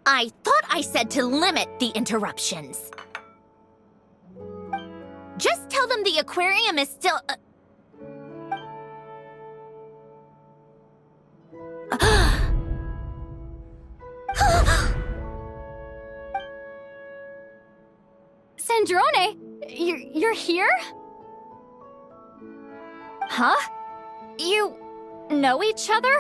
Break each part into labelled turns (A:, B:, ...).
A: I thought I said to limit the interruptions. Just tell them the aquarium is still...
B: Sandrone, you're here? Huh? You know each other?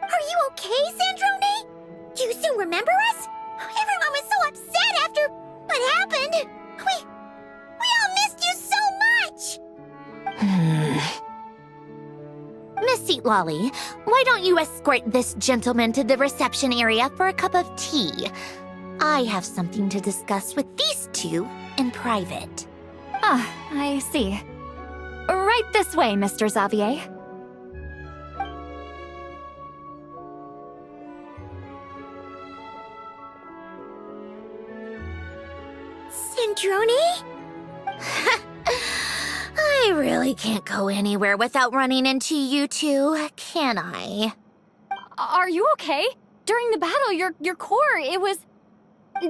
C: Are you okay, Sandrone? Do you still remember us? Everyone was so upset after what happened. We all missed you so much.
A: Miss Seat Lolly, why don't you escort this gentleman to the reception area for a cup of tea? I have something to discuss with these two in private.
B: Ah, I see. Right this way, Mr. Xavier.
C: Sandrone?
A: I really can't go anywhere without running into you two, can I?
B: Are you okay? During the battle, your core, it was...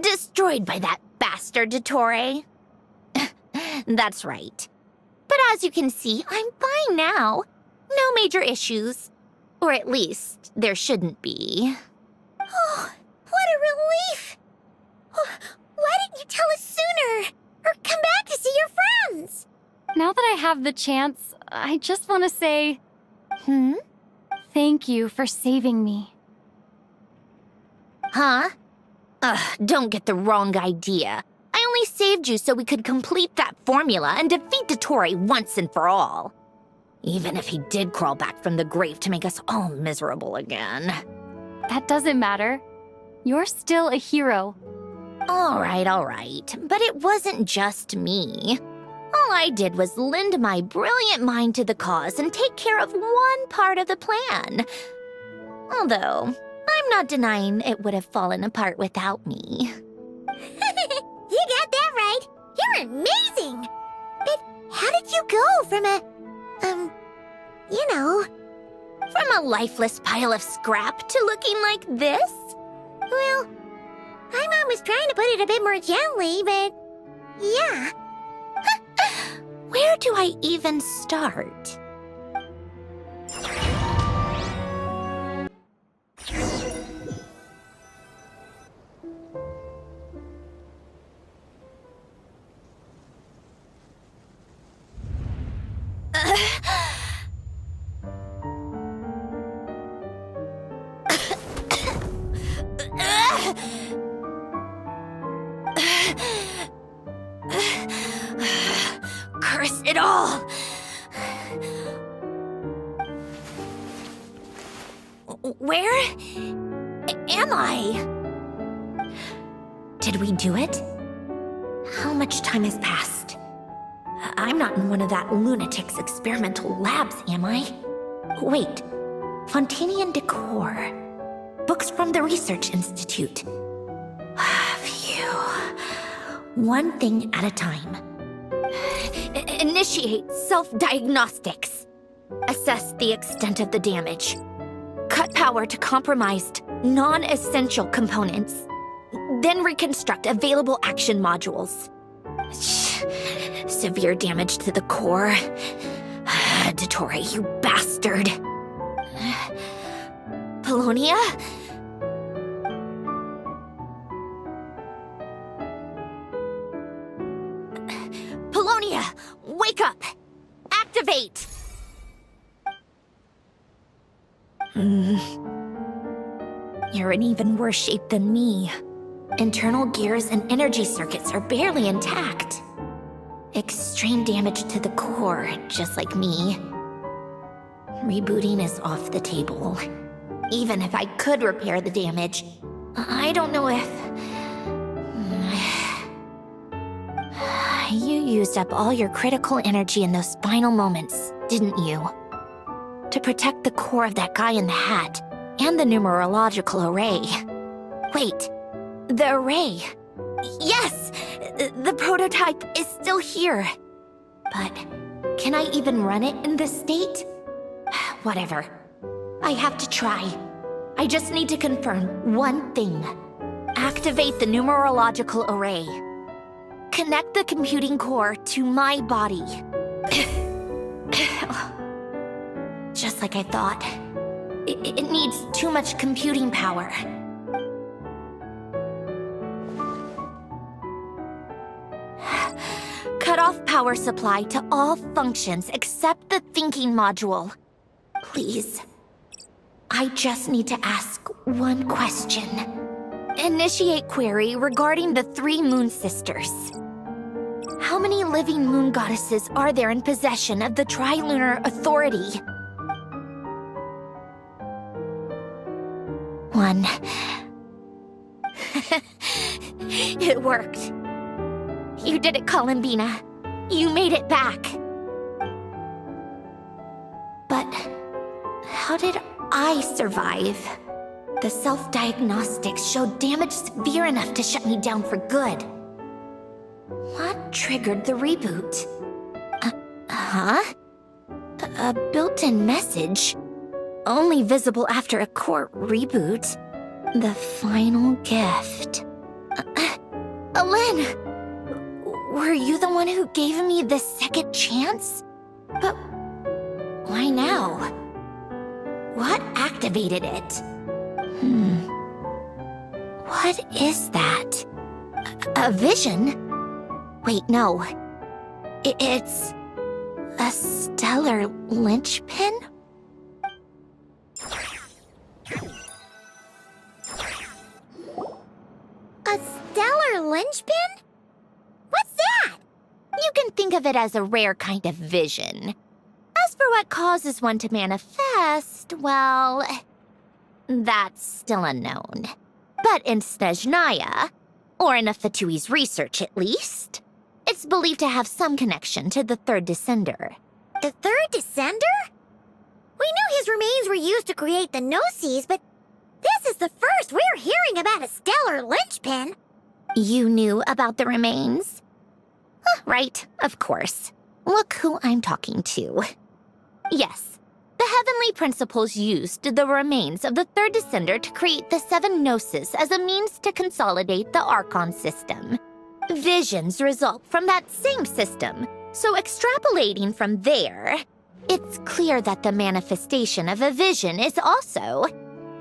A: Destroyed by that bastard Dottore. That's right. But as you can see, I'm fine now. No major issues. Or at least, there shouldn't be.
C: Oh, what a relief! Why didn't you tell us sooner? Or come back to see your friends?
B: Now that I have the chance, I just want to say...
A: Hmm?
B: Thank you for saving me.
A: Huh? Don't get the wrong idea. I only saved you so we could complete that formula and defeat Dottore once and for all. Even if he did crawl back from the grave to make us all miserable again.
B: That doesn't matter. You're still a hero.
A: All right. But it wasn't just me. All I did was lend my brilliant mind to the cause and take care of one part of the plan. Although, I'm not denying it would have fallen apart without me.
C: You got that right. You're amazing. But how did you go from
A: From a lifeless pile of scrap to looking like this?
C: Well, my mom was trying to put it a bit more gently, but yeah.
A: Where do I even start? Curse it all! Where am I? Did we do it? How much time has passed? I'm not in one of that lunatic's experimental labs, am I? Wait, Fontinian decor. Books from the Research Institute. Phew. One thing at a time. Initiate self-diagnostics. Assess the extent of the damage. Cut power to compromised, non-essential components. Then reconstruct available action modules. Severe damage to the core. Dottore, you bastard. Polonia? Polonia, wake up! Activate! You're in even worse shape than me. Internal gears and energy circuits are barely intact. Extreme damage to the core, just like me. Rebooting is off the table. Even if I could repair the damage, I don't know if... You used up all your critical energy in those final moments, didn't you? To protect the core of that guy in the hat, and the numerological array. Wait, the array. Yes! The prototype is still here. But can I even run it in this state? Whatever. I have to try. I just need to confirm one thing. Activate the numerological array. Connect the computing core to my body. Just like I thought. It needs too much computing power. Cut off power supply to all functions except the thinking module. Please. I just need to ask one question. Initiate query regarding the 3 moon sisters. How many living moon goddesses are there in possession of the Trilunar Authority? 1. It worked. You did it, Columbina. You made it back. But how did I survive? The self-diagnostics showed damage severe enough to shut me down for good. What triggered the reboot? A built-in message? Only visible after a core reboot. The final gift. Alen! Were you the one who gave me the second chance? But why now? What activated it? What is that? A vision? Wait, no. It's a stellar linchpin?
C: A stellar linchpin? What's that?
A: You can think of it as a rare kind of vision. As for what causes one to manifest, well, that's still unknown. But in Snezhnaya, or in a Fatui's research at least, it's believed to have some connection to the third descender.
C: The third descender? We knew his remains were used to create the Gnosis, but this is the first we're hearing about a stellar linchpin.
A: You knew about the remains? Right, of course. Look who I'm talking to. Yes, the Heavenly Principles used the remains of the third descender to create the 7 Gnosis as a means to consolidate the Archon system. Visions result from that same system, so extrapolating from there, it's clear that the manifestation of a vision is also,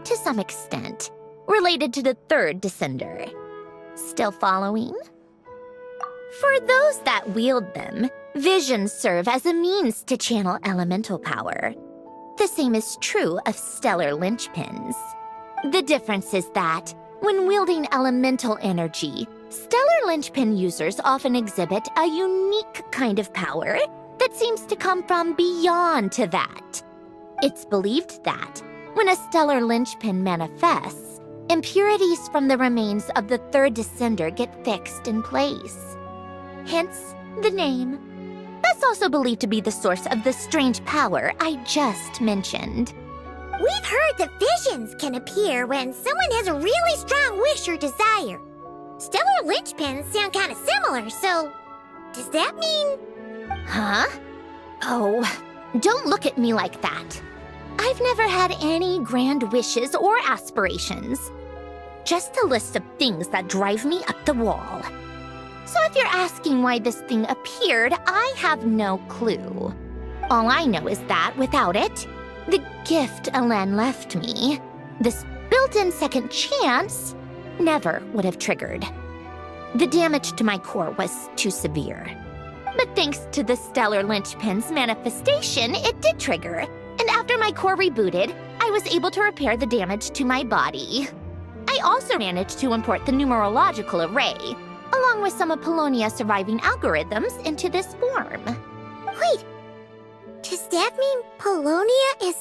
A: to some extent, related to the third descender. Still following? For those that wield them, visions serve as a means to channel elemental power. The same is true of stellar linchpins. The difference is that, when wielding elemental energy, stellar linchpin users often exhibit a unique kind of power that seems to come from beyond to that. It's believed that, when a stellar linchpin manifests, impurities from the remains of the third descender get fixed in place. Hence, the name. That's also believed to be the source of the strange power I just mentioned.
C: We've heard that visions can appear when someone has a really strong wish or desire. Stellar linchpins sound kind of similar, so does that mean...
A: Huh? Oh, don't look at me like that. I've never had any grand wishes or aspirations. Just a list of things that drive me up the wall. So if you're asking why this thing appeared, I have no clue. All I know is that without it, the gift Alen left me, this built-in second chance, never would have triggered. The damage to my core was too severe. But thanks to the stellar linchpin's manifestation, it did trigger. And after my core rebooted, I was able to repair the damage to my body. I also managed to import the numerological array, along with some of Polonia's surviving algorithms, into this form.
C: Wait, does that mean Polonia is...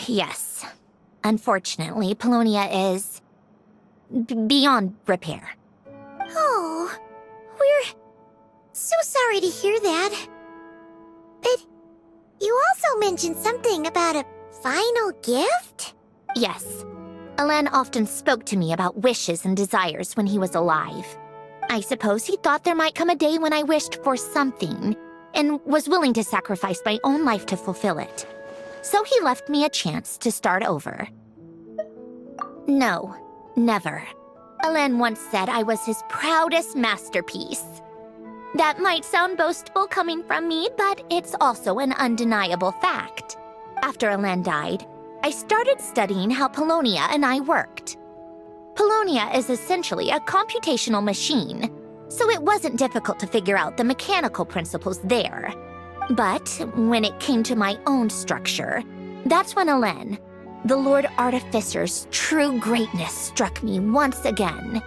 A: Yes. Unfortunately, Polonia is... beyond repair.
C: Oh, we're so sorry to hear that. But you also mentioned something about a final gift?
A: Yes. Alen often spoke to me about wishes and desires when he was alive. I suppose he thought there might come a day when I wished for something, and was willing to sacrifice my own life to fulfill it. So he left me a chance to start over. No, never. Alen once said I was his proudest masterpiece. That might sound boastful coming from me, but it's also an undeniable fact. After Alen died, I started studying how Paulownia and I worked. Paulownia is essentially a computational machine, so it wasn't difficult to figure out the mechanical principles there. But when it came to my own structure, that's when Alen, the Lord Artificer's true greatness, struck me once again.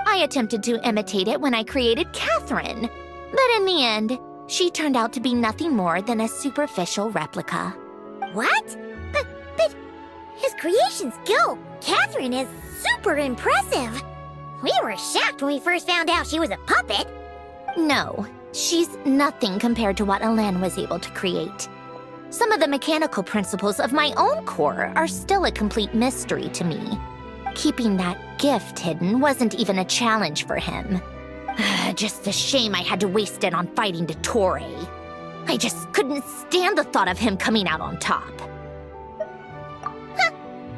A: I attempted to imitate it when I created Catherine, but in the end, she turned out to be nothing more than a superficial replica.
C: What? But his creation skill, Catherine, is super impressive. We were shocked when we first found out she was a puppet.
A: No, she's nothing compared to what Alen was able to create. Some of the mechanical principles of my own core are still a complete mystery to me. Keeping that gift hidden wasn't even a challenge for him. Just a shame I had to waste it on fighting Dottore. I just couldn't stand the thought of him coming out on top.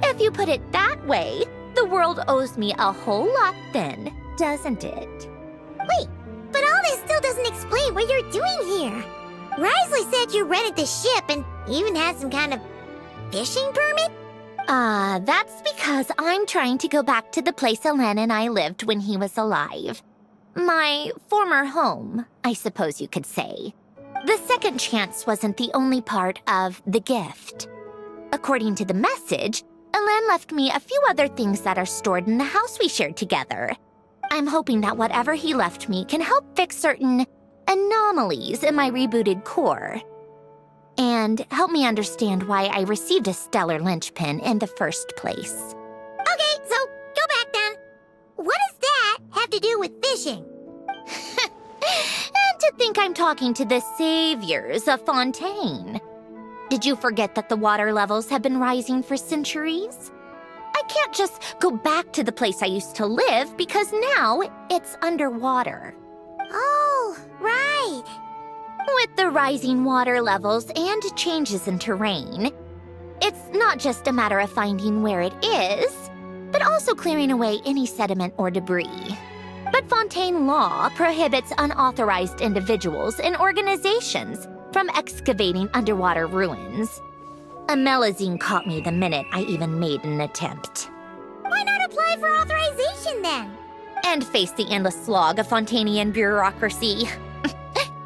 A: If you put it that way, the world owes me a whole lot then, doesn't it?
C: Wait, but all this still doesn't explain what you're doing here. Risley said you rented the ship and even had some kind of fishing permit?
A: That's because I'm trying to go back to the place Alen and I lived when he was alive. My former home, I suppose you could say. The second chance wasn't the only part of the gift. According to the message, Alen left me a few other things that are stored in the house we shared together. I'm hoping that whatever he left me can help fix certain anomalies in my rebooted core. And help me understand why I received a stellar linchpin in the first place.
C: Okay, so go back then. What does that have to do with fishing?
A: And to think I'm talking to the saviors of Fontaine. Did you forget that the water levels have been rising for centuries? I can't just go back to the place I used to live because now it's underwater.
C: Oh, right.
A: With the rising water levels and changes in terrain, it's not just a matter of finding where it is, but also clearing away any sediment or debris. But Fontaine law prohibits unauthorized individuals and organizations from excavating underwater ruins. A Melazine caught me the minute I even made an attempt.
C: Why not apply for authorization then?
A: And face the endless slog of Fontanian bureaucracy.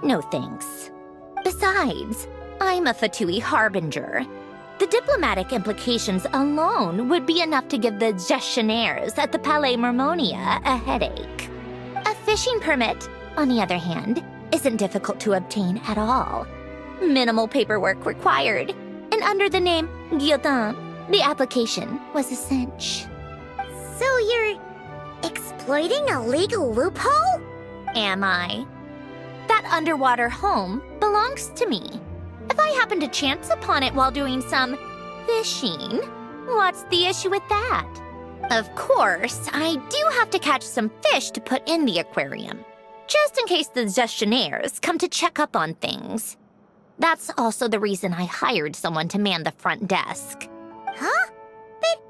A: No thanks. Besides, I'm a Fatui harbinger. The diplomatic implications alone would be enough to give the gestionnaires at the Palais Mermonia a headache. A fishing permit, on the other hand, isn't difficult to obtain at all. Minimal paperwork required, and under the name Guillotin, the application was a cinch.
C: So you're exploiting a legal loophole?
A: Am I? That underwater home belongs to me. If I happen to chance upon it while doing some fishing, what's the issue with that? Of course, I do have to catch some fish to put in the aquarium, just in case the gestionnaires come to check up on things. That's also the reason I hired someone to man the front desk.
C: Huh? But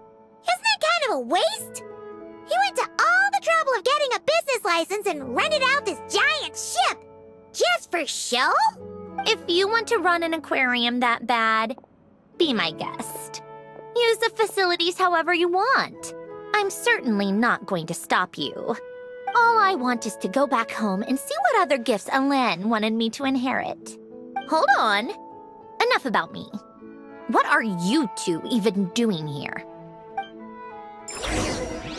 C: isn't that kind of a waste? He went to all the trouble of getting a business license and rented out this giant ship. Just for show?
A: If you want to run an aquarium that bad, be my guest. Use the facilities however you want. I'm certainly not going to stop you. All I want is to go back home and see what other gifts Alen wanted me to inherit. Hold on. Enough about me. What are you two even doing here?